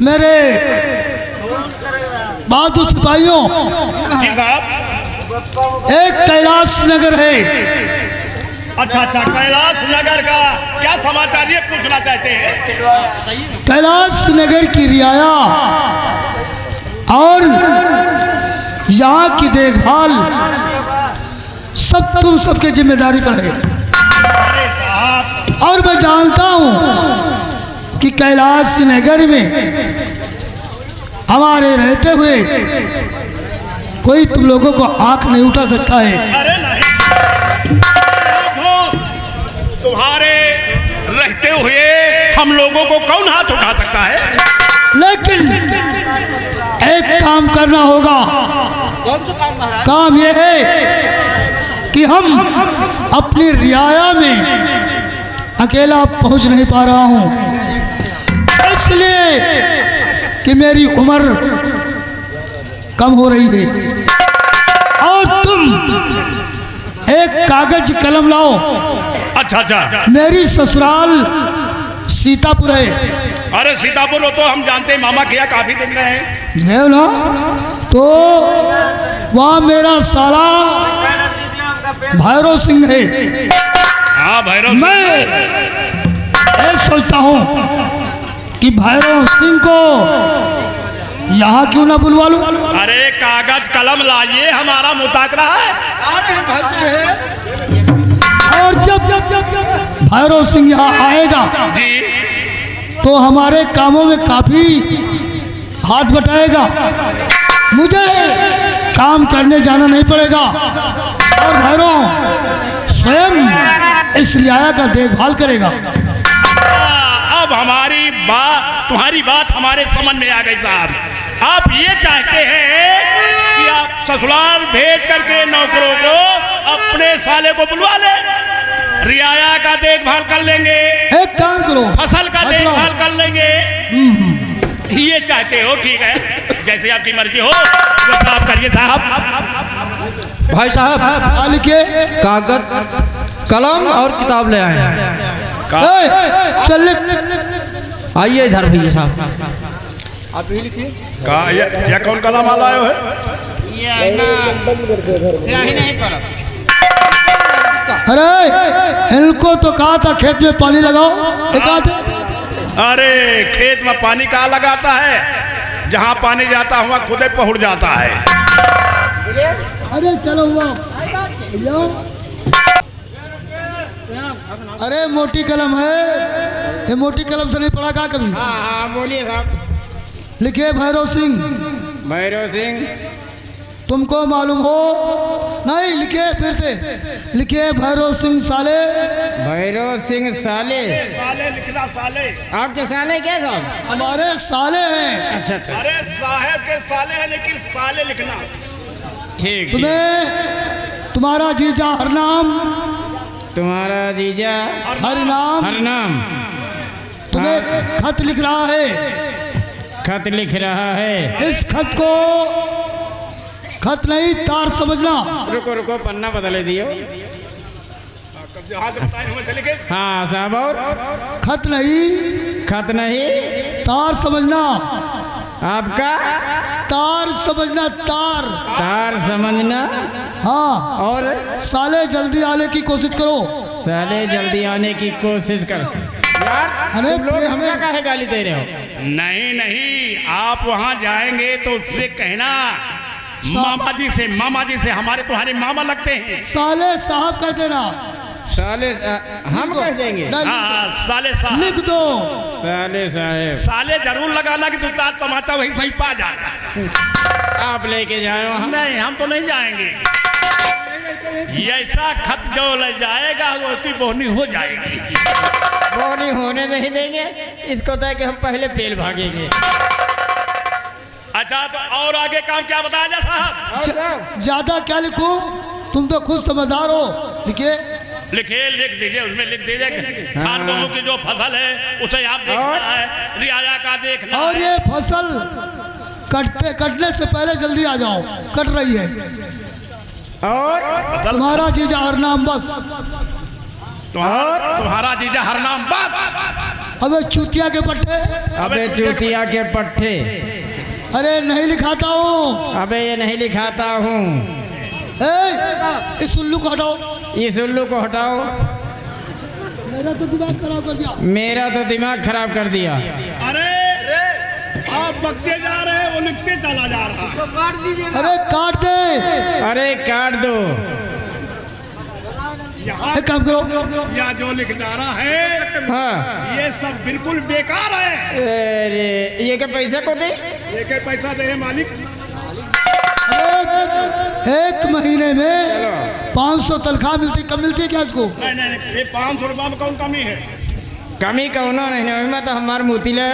मेरे बहादुर सिपाहियों, एक कैलाश नगर है। अच्छा अच्छा, कैलाश नगर का क्या समाचार ये पूछना चाहते हैं? कैलाश नगर की रियाया और यहाँ की देखभाल सब तुम सबके जिम्मेदारी पर है। अरे साहब, और मैं जानता हूँ कि कैलाश नगर में हमारे रहते हुए कोई तुम लोगों को आंख नहीं उठा सकता है। अरे नहीं, तुम्हारे रहते हुए हम लोगों को कौन हाथ उठा सकता है? लेकिन एक काम करना होगा। काम यह है कि हम अपनी रियाया में अकेला पहुंच नहीं पा रहा हूं, इसलिए कि मेरी उम्र कम हो रही है। और तुम एक कागज कलम लाओ। अच्छा अच्छा, मेरी ससुराल सीतापुर है। अरे सीतापुर हो तो हम जानते हैं, मामा किया काफी दिन में है ना, तो वहाँ मेरा साला भैरव सिंह है। हाँ भैरव, मैं ये सोचता हूँ कि भैरव सिंह को यहाँ क्यों ना बुलवा लूं। अरे कागज कलम लाइए, हमारा मुताकरा है। और जब भैरव सिंह यहाँ आएगा जी, तो हमारे कामों में काफी हाथ बटाएगा। मुझे काम करने जाना नहीं पड़ेगा और भैरव स्वयं इस रियाया का देखभाल करेगा। अब हमारी बात, तुम्हारी बात हमारे समझ में आ गई साहब। आप ये चाहते हैं कि आप ससुराल भेज करके नौकरों को अपने साले को बुलवा ले, रियाया का देखभाल कर लेंगे, एक काम करो, फसल का देखभाल कर लेंगे। ये चाहते हो, ठीक है, जैसे आपकी मर्जी हो वैसा आप करिए साहब। भाई साहब, लिखे कागज कलम और किताब ले आए। चल लिख। आइए इधर भैया साहब। आप ही लिखिए। या कौन कलम लाए हो? अरे इनको तो कहा था खेत में पानी लगाओ, दिखाते। अरे खेत में पानी कहाँ लगाता है? जहाँ पानी जाता हुआ खुद ही पहुँच जाता है। अरे चलो हुआ भैया। अरे मोटी कलम है, ये मोटी कलम से नहीं पढ़ा का कभी? हाँ बोलिए साहब। लिखे भैरव सिंह। भैरव सिंह, तुमको मालूम हो नहीं? लिखे फिर से, लिखे भैरव सिंह साले। भैरव सिंह साले। साले लिखना, साले। आपके साले क्या साहब? हमारे साले हैं। अच्छा अच्छा, अरे साहब के साले हैं, लेकिन साले लिखना। ठीक। तुम्हें तुम्हारा जीजा हरनाम, तुम्हारा जीजा हरनाम हरनाम तुम्हें खत लिख रहा है। खत लिख रहा है। इस खत को खत नहीं तार समझना। रुको रुको, पन्ना बदले दियो। हाँ साहब, और खत नहीं खत नहीं, तार समझना। आपका तार समझना, तार। तार समझना। हाँ, और साले जल्दी आने की कोशिश करो। साले जल्दी आने की कोशिश कर। यार अरे तुम लोग हमें हमें काहे गाली दे रहे हो? नहीं नहीं, आप वहाँ जाएंगे तो उससे कहना मामा जी से हमारे तुम्हारे मामा लगते हैं। साले साहब कह देना। साले हम कह देंगे। नहीं, हाँ साले साहब लिख दो। साले साहेब, साले जरूर लगाना कि 2-4 टमाटर वही सही पा जाना। आप लेके जाओ। हम नहीं, हम तो नहीं जाएंगे। ऐसा खत जो ले जाएगा वो उसकी बोहनी हो जाएगी। वो नहीं होने नहीं देंगे इसको, तो कि हम पहले पेल भागेंगे। अच्छा, तो और आगे काम क्या बताया जा साहब? और साहब, ज्यादा क्या लिखूं? तुम तो खुद समझदार हो। लिखिए। लिख दीजिए, उसमें लिख दीजिए धान गेहूं की जो फसल है उसे आप देखना है, रियाया का देखना और है। ये फसल कटने से पहले जल्दी आ जाओ, कट रही है। और तुम्हारा जीजा हरनाम बस। तुम्हारा जीजा हरनाम बस। अबे चूतिया के पट्टे, अबे चूतिया के पट्टे, अरे नहीं लिखाता हूँ। अबे ये नहीं लिखाता हूँ। इस उल्लू को हटाओ। इस उल्लू को हटाओ। मेरा तो दिमाग खराब कर दिया। मेरा तो दिमाग खराब कर दिया। अरे आप बकते जा रहे हैं, वो लिखते चला जा रहा है। अरे काट दे। अरे काट दो। यहाँ एक काम करो, या जो लिख जा रहा है हाँ। ये सब बिल्कुल बेकार है। अरे ये क्या पैसा को दे? एक पैसा दे मालिक। एक महीने में 500 तनख्वाह मिलती, कम मिलती है क्या इसको? नहीं नहीं नहीं, ये 500 रुपये में कौन कमी है? कमी कौनो नहीं है, मैं तो हमार मोती ले।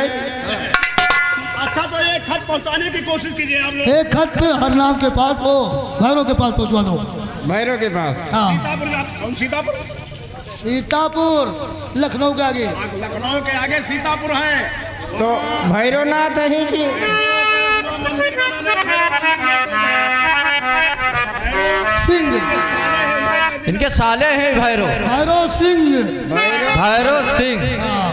अच्छा तो एक खत पहुंचाने की कोशिश कीजिए आप लोग। एक खत हर नाम के पास, वो भैरों के पास पहुंचवा दो। भैरव के पास? हाँ, सीतापुर कौन? सीतापुर? सीतापुर लखनऊ के आगे। लखनऊ के आगे सीतापुर है। तो भैरवनाथ है कि? सिंह, इनके साले हैं भैरव, भैरव सिंह। भैरव सिंह। हाँ,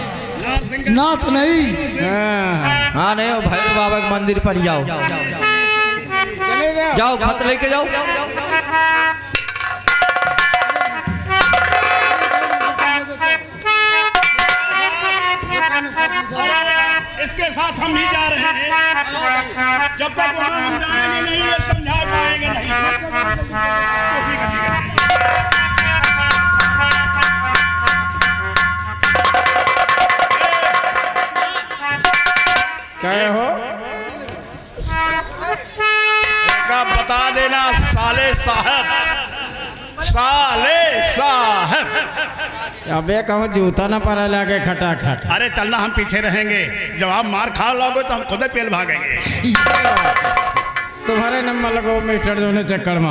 नाथ नहीं। हाँ। हाँ नहीं, वो भैरव बाबा के मंदिर पर जाओ, चले जाओ। जाओ खत लेके जाओ। इसके साथ हम भी जा रहे हैं। जब तक वहाँ हम जाएंगे नहीं, ये समझा पाएंगे क्या हो? का बता देना साले साहब, साले साहब। अबे कहो जूता ना पड़ा लाके खटाखट। अरे चलना, हम पीछे रहेंगे। जब आप मार खा लोगे तो हम खुद ही पेल भागेंगे। तुम्हारे नंबर लगो मीटर दोनों चक्कर में।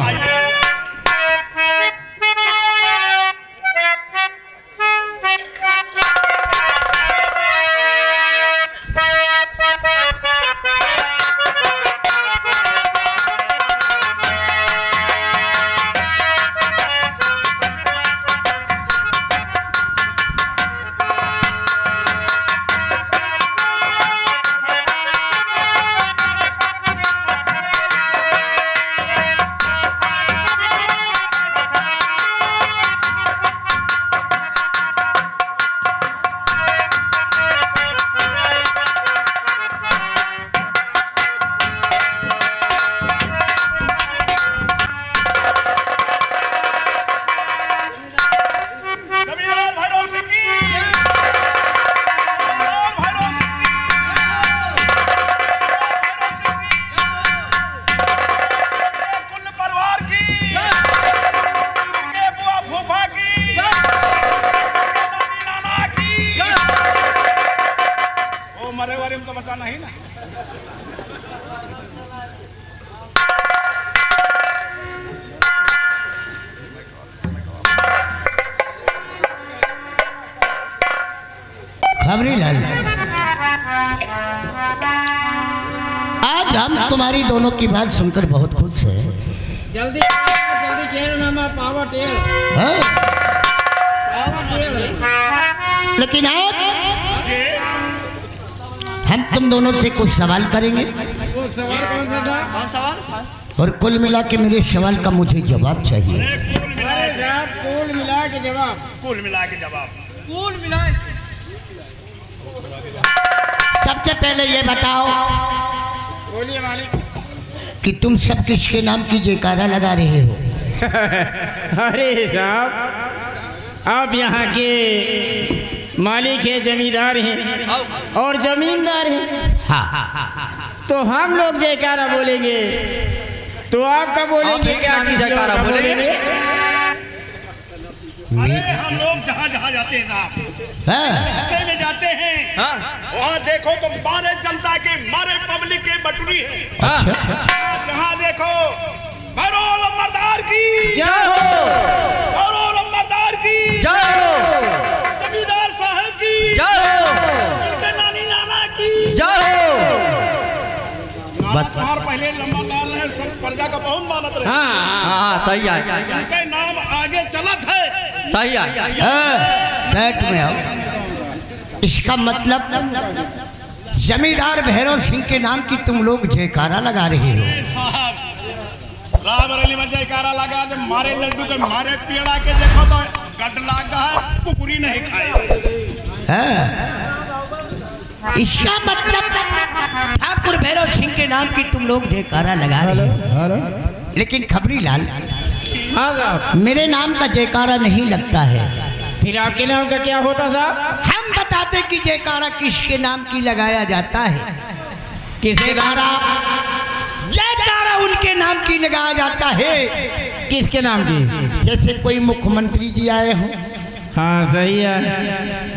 मरे वाले में तो बताना ही ना। खबरी लाल, आज हम तुम्हारी दोनों की बात सुनकर बहुत खुश है। जल्दी जल्दी खेल नामा पावर टेल। हाँ? पावर टेल। लेकिन आज हम तुम दोनों से कुछ सवाल करेंगे वो सवाल कौन सा था? कौन सवाल? और कुल मिला के मेरे सवाल का मुझे जवाब चाहिए। अरे साहब कुल मिला के जवाब। कुल मिला के जवाब। कुल मिलाए। सबसे पहले ये बताओ बोलिए मालिक। कि तुम सब किसके नाम की जयकारा लगा रहे हो? अरे साहब आप यहाँ के मालिक है, जमींदार हैं और जमींदार हैं। हाँ, तो हम लोग जयकारा बोलेंगे तो आपका बोलेंगे आप क्या? एक नाम किसी जयकारा और का बोलेंगे? अरे हम लोग जहाँ जहाँ जाते हैं साहब, हाँ, रास्ते में जाते हैं, हाँ वहाँ देखो तो मारे जनता के, मारे पब्लिक के बटुरी है। अच्छा, जहाँ देखो भैरव लम्बरदार की जय हो, भैरव लम्बरदार की जय हो, जमींदार साहब की जय हो, उनके नानी नाना की जय हो। नाना तुम्हार पहले लम्बरदार रहे, सब प्रजा का बहुत मानत रहे। हाँ हाँ हाँ सही है, उनके नाम आगे चलत है। सही है। हाँ, सेट में आओ। इसका मतलब जमींदार भैरव सिंह के नाम की तुम लोग जयकारा लगा रहे हो। साहब रायबरेली में जयकारा लगा दे, मारे लड्डू के मारे पेड़ा के देखो तो गट लागा है, कुकुरी नहीं खाए। हाँ। इसका मतलब ठाकुर भैरव सिंह के नाम की तुम लोग जयकारा लगा रहे हो। लेकिन खबरी लाल, हाँ साहब, मेरे नाम का जयकारा नहीं लगता है। फिर आपके नाम का क्या होता साहब? हम बताते कि जयकारा किसके नाम की लगाया जाता है। किसके नाम? जयकारा उनके नाम की लगाया जाता है। किसके नाम की? जैसे कोई मुख्यमंत्री जी आए हों, हाँ सही है।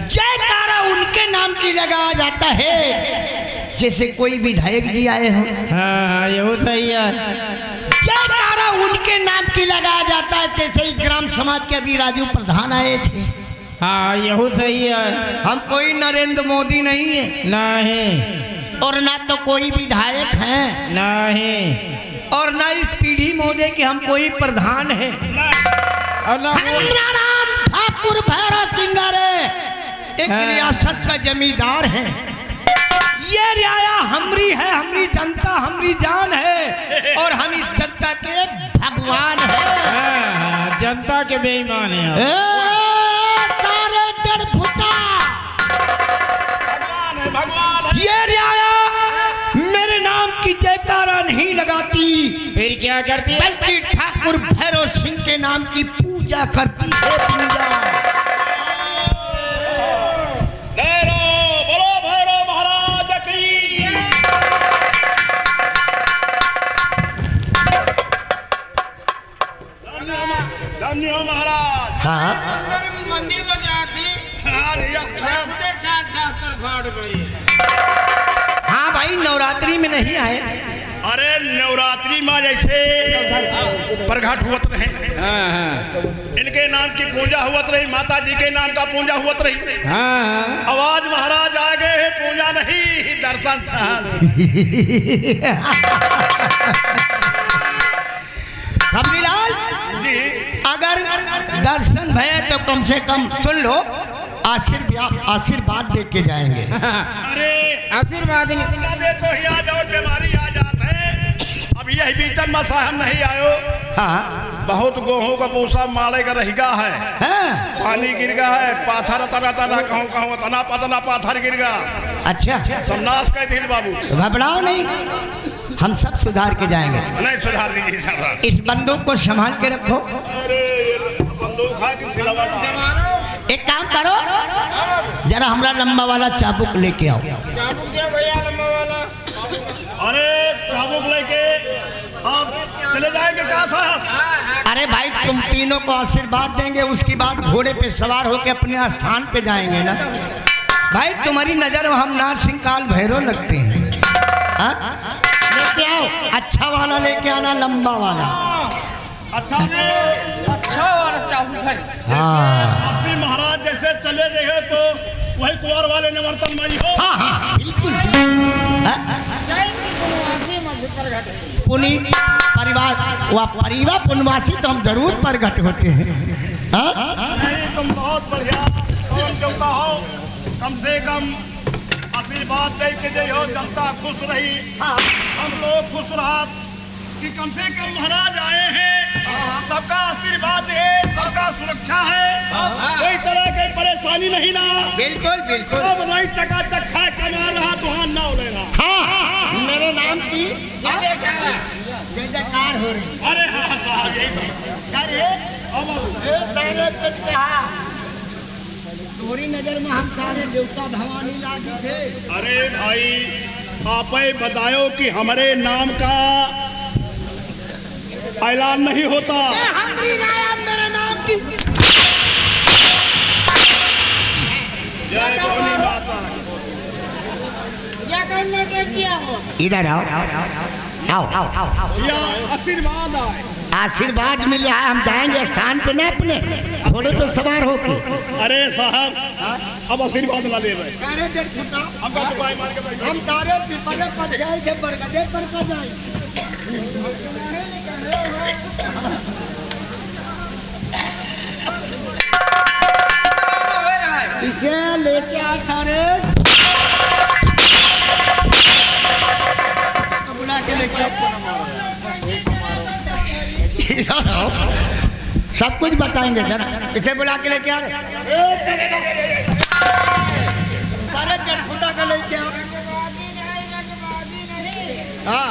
जयकारा उनके नाम की लगाया जाता है। जैसे कोई विधायक जी आए हों, हाँ हाँ यही सही है। जयकारा उनके नाम की लगाया जाता है। जैसे ही ग्राम समाज के अभी राजू प्रधान आए थे। हाँ यही सही है। हम कोई नरेंद्र मोदी नहीं है, नहीं और ना तो कोई विधायक हैं, नहीं, और ना इस पीढ़ी मोदी के हम कोई प्रधान है। और ना हमारा नाम ठाकुर भैरव सिंह है, एक हाँ। रियासत का जमींदार है। ये रियाया हमरी है, हमरी जनता हमरी जान है, और हम इस जनता के भगवान हैं। हाँ, हाँ, जनता के बेईमान है आप। सारे डर फुटा। भगवान है, भगवान है। ये रियाया मेरे नाम की जयकारा नहीं लगाती, फिर क्या करती है? बल्कि ठाकुर भैरव सिंह के नाम की पूजा करती है। पूजा। बोलो भैरव महाराज की। धन्य हो महाराज। हाँ, मंदिर में जाती हाँ भैया, हाँ भाई, नवरात्रि में नहीं आए। अरे नवरात्रि में जैसे प्रगट हुआ रहे, हाँ हाँ इनके नाम की पूजा हुआ रही, माता जी के नाम का पूजा हुआ रही। हाँ हाँ। आवाज महाराज आ गए हैं, पूजा नहीं दर्शन साहब। खबरीलाल, जी अगर दर्शन भय तो कम से कम सुन लो, आशीर्वाद दे के जाएंगे। अरे आशीर्वाद ना दे तो ही आ जाओ, बीमारी आ जाते हैं। अब यही बीतन में साहब नहीं आयो। हाँ, बहुत गेहूं का पूसा माले का रहिगा है, हाँ, पानी गिर गया है, पाथर तना तना कहूँ कहूँ तना पतना पाथर गिर गया, अच्छा, सब नाश कर दिल बाबू। तो घबराओ नहीं, हम सब सुधार के जाएंगे। नहीं सुधार दीजिए साहब। इस बंदूक को संभाल के रखो। अरे बंदूक है कि सिलवा का? एक काम करो, जरा हमारा लंबा वाला चाबुक लेके आओ। चाबुक दिया भैया लंबा वाला। अरे चाबुक लेके आप चले जाएंगे क्या साहब? अरे भाई, तुम तीनों को आशीर्वाद देंगे, उसके बाद घोड़े पे सवार होके अपने स्थान पे जाएंगे ना। भाई, तुम्हारी नजर में हम नारसिंह काल भैरव लगते हैं। हाँ? लेके आओ, अच्छा वाला लेके आना, लंबा वाला। अच्छा वाला चाबुक है। हाँ आपसी महाराज जैसे चले गए तो वही कुंवर वाले निवर्तन में ही हो। हाँ हाँ, बिल्कुल। हाँ? पुनी परिवार, वह परिवार पुनवासी तो हम जरूर प्रगट होते हैं। हाँ? नहीं, तुम बहुत बढ़िया कौन देवता हो, कम से कम आशीर्वाद दे के जे हो, जनता खुश रही, हम लोग खुश रहा कि कम से कम महाराज आए हैं, सबका आशीर्वाद है, सबका सुरक्षा है, कोई तरह की परेशानी नहीं ना। बिल्कुल बिल्कुल। सब नहीं चकाचक खाए कमा रहा, तुहान ना उड़ेगा। हाँ, मेरे नाम की जय जयकार हो रही। अरे हाँ साहब, यही बात। अरे तुम्हारी नजर में हम सारे देवता भवानी लागी थे। अरे भाई, आप ही बताओ कि हमारे नाम का ऐलान नहीं होता। मेरे नाम की जय भवानी माता। इधर आओ आओ आओ आओ। या आशीर्वाद आए। आशीर्वाद मिल रहा है, हम जाएंगे स्थान पे ना अपने घोड़े पे सवार होके। अरे साहब, अब आशीर्वाद ना ले रहे। हमका तो भाई मार के बैठो। हम सारे पिपले पर जाएंगे, बरगदे पर का जाएंगे। इसे लेके आ सारे बुला के लेके आओ। सब कुछ बताएंगे जरा। इसे बुला के लेके आ सारे खुदा का लेके आओ। हाँ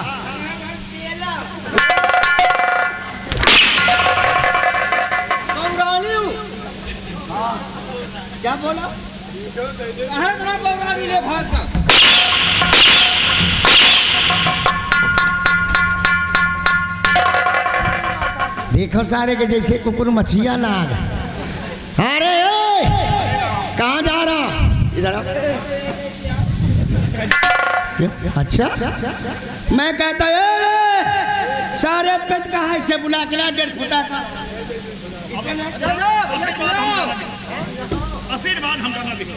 क्या बोला? देखो सारे के जैसे कुकुर मछिया ना आ गए। अरे कहाँ जा रहा? इधर आओ। अच्छा मैं कहता सारे पेट कहा इसे बुला के ला 1.5 फुटा का आशीर्वाद हम करना दिखो।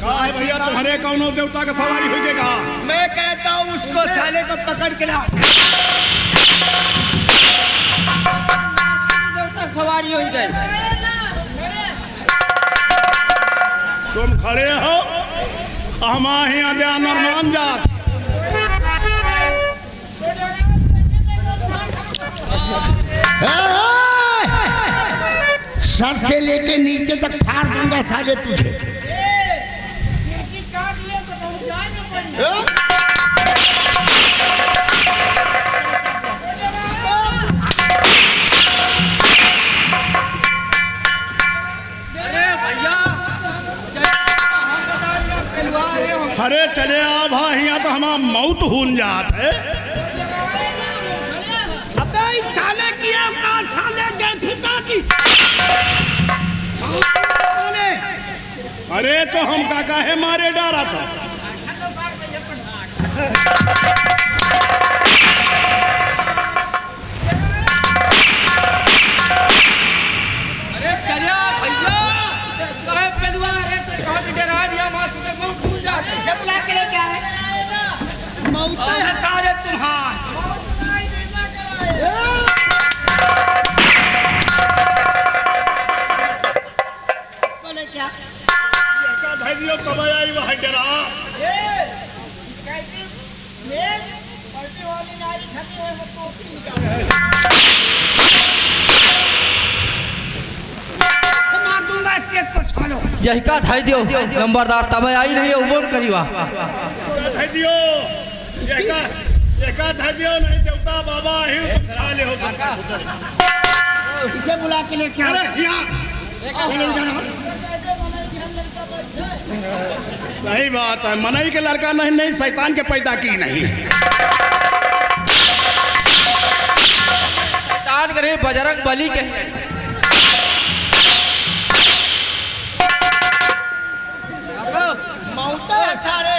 कहा है भैया तुम्हारे कौनो देवता का सवारी हुई के कहा? मैं कहता हूँ उसको साले को पकड़ के ला। देवता सवारी हो गए। तुम खड़े हो हम यहाँ दया नरमान जात। सर से लेके नीचे तक फाड़ दूंगा साले तुझे। अरे चले आ भाई यहाँ तो हमारा मौत हुन जात है। अबे साले की साले की अरे तो हम काका है मारे डारा था। अरे चलिया भैया कहे पेलुआ रे तो कह के डरा दिया मां से बहुत भूल जाते। जब बुला के लेके आए मौत है सारे तुम्हारे। धैर्य कब आई वह डरा। यही का धाई दियो नंबरदार तब आई नहीं है उबोन करीवा। धैर्य एका धैर्य नहीं देवता बाबा ही खा ले हो। इसे बुला के लेके अरे यहाँ सही बात है। मनई के लड़का नहीं नहीं शैतान के पैदा की नहीं। शैतान करे बजरंग बली के सारे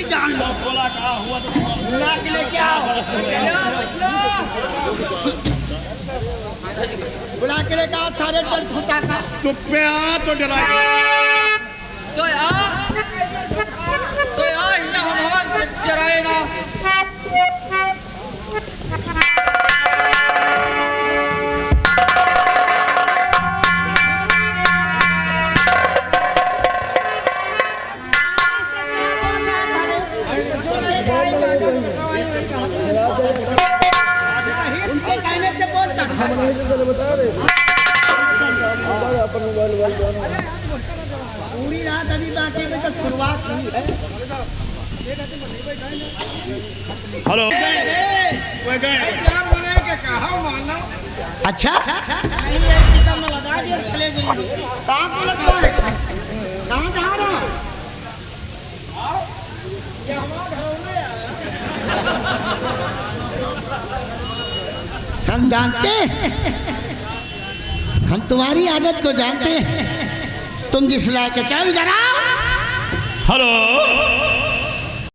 जान लो। बोला कहा हुआ तो बुला के लेके आओ। बुला के लेके आओ सारे 1.5 फुटा का। चुप पे आ तो डरा। तो आ इन्ना हम हमारे जराए ना। उनके कहने से बोलता पूरी रात अभी बाकी में तो शुरुआत हुई है। हेलो कोई गए अच्छा कहाँ को लगता है? कहाँ जा रहा? हम जानते हैं, हम तुम्हारी आदत को जानते हैं। तुम जिस लायक चल जरा। हेलो